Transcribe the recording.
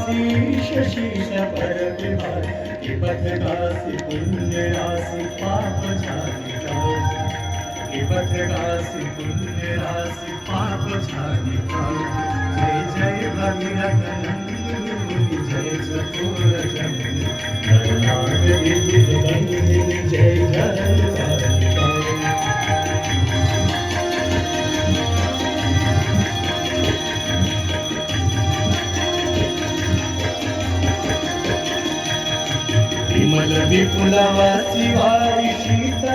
शीश पर विभाति पथगासी पुण्य राशि पाप झालिका पथगासी पुण्य राशि पाप झालिका जय जय भगीरथ नंदिनी जय चकोर जननी नरनाग विदित बंदिनी जय जय कालिका विमल विपुलवासी वारी शीतल